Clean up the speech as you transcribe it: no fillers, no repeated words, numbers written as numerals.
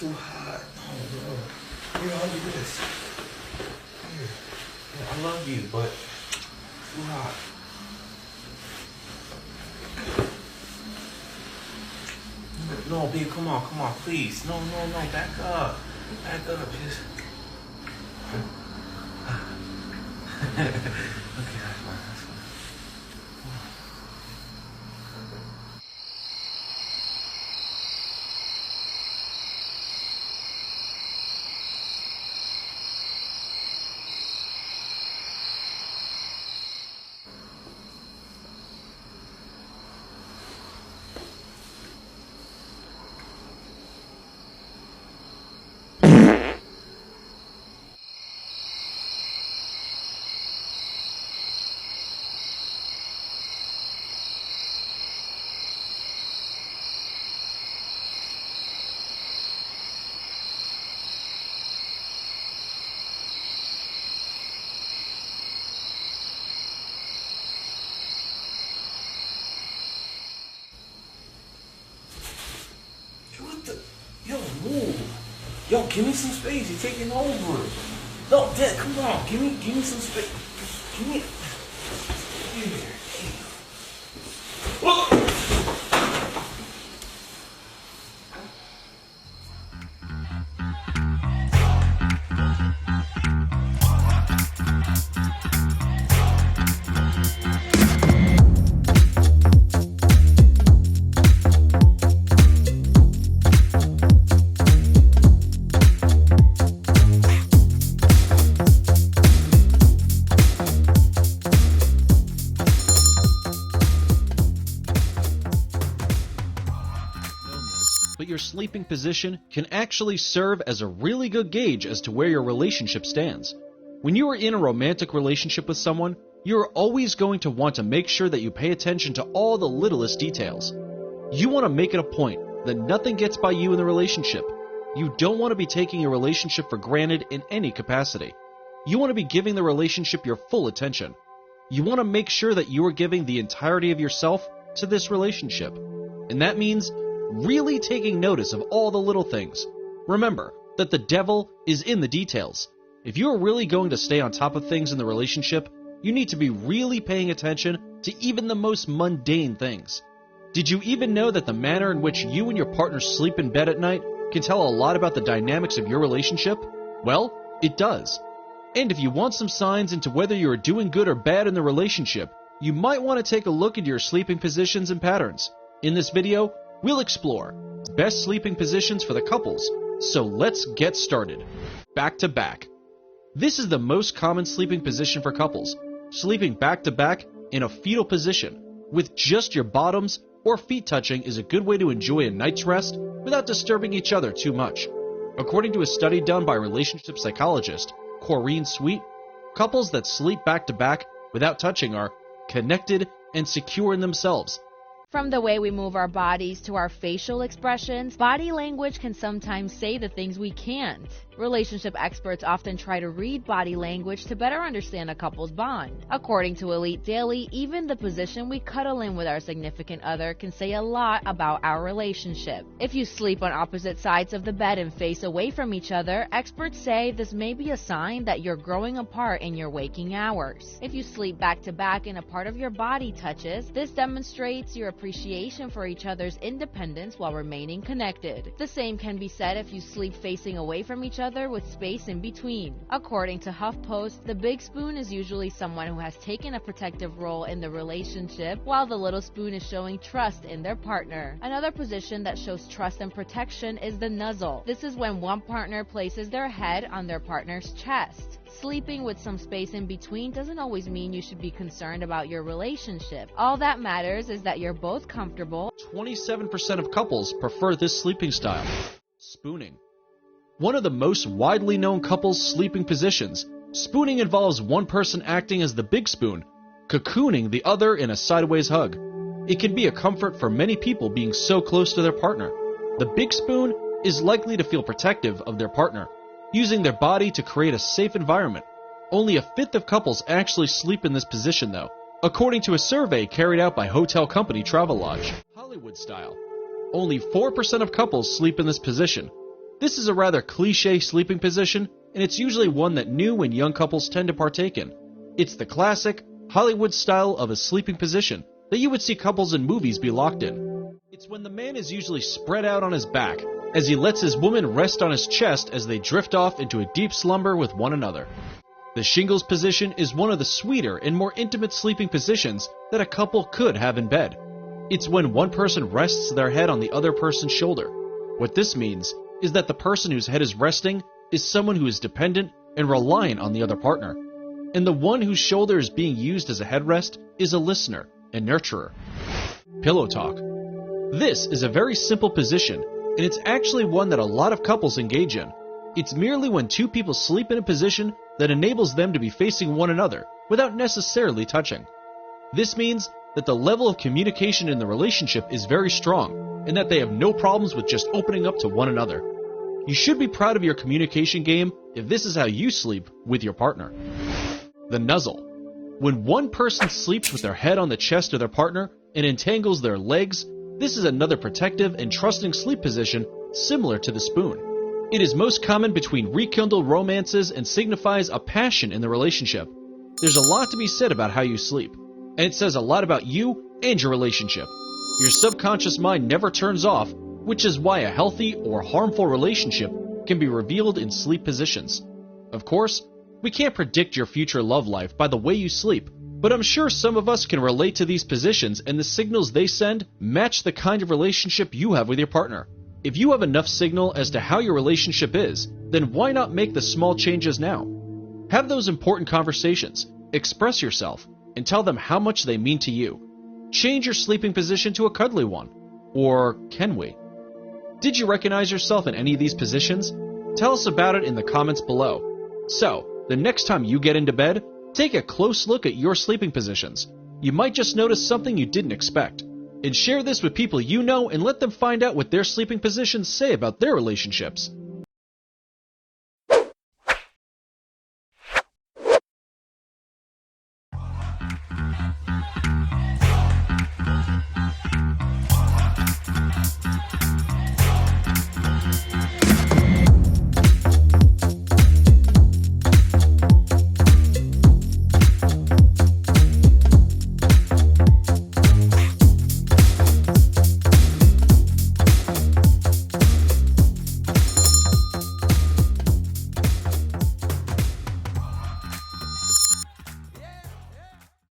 too hot. Oh, bro. Here, I'll do this. Here. Yeah, I love you, but too hot. No, babe, come on, please. No, back up. Back up, just. Okay, that's fine. What the? Yo, move. Yo, give me some space. You're taking over. No, Dad, come on. Give me some space. Give me. Here. Oh! But your sleeping position can actually serve as a really good gauge as to where your relationship stands. When you are in a romantic relationship with someone, you are always going to want to make sure that you pay attention to all the littlest details. You want to make it a point that nothing gets by you in the relationship. You don't want to be taking your relationship for granted in any capacity. You want to be giving the relationship your full attention. You want to make sure that you are giving the entirety of yourself to this relationship. And that means really taking notice of all the little things. Remember that the devil is in the details. If you are really going to stay on top of things in the relationship, you need to be really paying attention to even the most mundane things. Did you even know that the manner in which you and your partner sleep in bed at night can tell a lot about the dynamics of your relationship? Well, it does. And if you want some signs into whether you are doing good or bad in the relationship, you might want to take a look into your sleeping positions and patterns. In this video, we'll explore best sleeping positions for the couples, so let's get started. Back to back. This is the most common sleeping position for couples, sleeping back to back in a fetal position, with just your bottoms or feet touching is a good way to enjoy a night's rest without disturbing each other too much. According to a study done by relationship psychologist Corrine Sweet, couples that sleep back to back without touching are connected and secure in themselves. From the way we move our bodies to our facial expressions, body language can sometimes say the things we can't. Relationship experts often try to read body language to better understand a couple's bond. According to Elite Daily, even the position we cuddle in with our significant other can say a lot about our relationship. If you sleep on opposite sides of the bed and face away from each other, experts say this may be a sign that you're growing apart in your waking hours. If you sleep back to back and a part of your body touches, this demonstrates your appreciation for each other's independence while remaining connected. The same can be said if you sleep facing away from each other with space in between. According to HuffPost, the big spoon is usually someone who has taken a protective role in the relationship, while the little spoon is showing trust in their partner. Another position that shows trust and protection is the nuzzle. This is when one partner places their head on their partner's chest. Sleeping with some space in between doesn't always mean you should be concerned about your relationship. All that matters is that you're both comfortable. 27% of couples prefer this sleeping style. Spooning. One of the most widely known couples' sleeping positions, spooning involves one person acting as the big spoon, cocooning the other in a sideways hug. It can be a comfort for many people being so close to their partner. The big spoon is likely to feel protective of their partner, using their body to create a safe environment. Only a fifth of couples actually sleep in this position though, according to a survey carried out by hotel company Travelodge. Hollywood style. Only 4% of couples sleep in this position. This is a rather cliche sleeping position, and it's usually one that new and young couples tend to partake in. It's the classic, Hollywood style of a sleeping position that you would see couples in movies be locked in. It's when the man is usually spread out on his back, as he lets his woman rest on his chest as they drift off into a deep slumber with one another. The shingles position is one of the sweeter and more intimate sleeping positions that a couple could have in bed. It's when one person rests their head on the other person's shoulder. What this means is that the person whose head is resting is someone who is dependent and reliant on the other partner. And the one whose shoulder is being used as a headrest is a listener and nurturer. Pillow talk. This is a very simple position, and it's actually one that a lot of couples engage in. It's merely when two people sleep in a position that enables them to be facing one another without necessarily touching. This means that the level of communication in the relationship is very strong, and that they have no problems with just opening up to one another. You should be proud of your communication game if this is how you sleep with your partner. The nuzzle. When one person sleeps with their head on the chest of their partner and entangles their legs, this is another protective and trusting sleep position similar to the spoon. It is most common between rekindled romances and signifies a passion in the relationship. There's a lot to be said about how you sleep, and it says a lot about you and your relationship. Your subconscious mind never turns off, which is why a healthy or harmful relationship can be revealed in sleep positions. Of course, we can't predict your future love life by the way you sleep, but I'm sure some of us can relate to these positions, and the signals they send match the kind of relationship you have with your partner. If you have enough signal as to how your relationship is, then why not make the small changes now? Have those important conversations, express yourself, and tell them how much they mean to you. Change your sleeping position to a cuddly one. Or can we? Did you recognize yourself in any of these positions? Tell us about it in the comments below. So, the next time you get into bed, take a close look at your sleeping positions. You might just notice something you didn't expect. And share this with people you know and let them find out what their sleeping positions say about their relationships.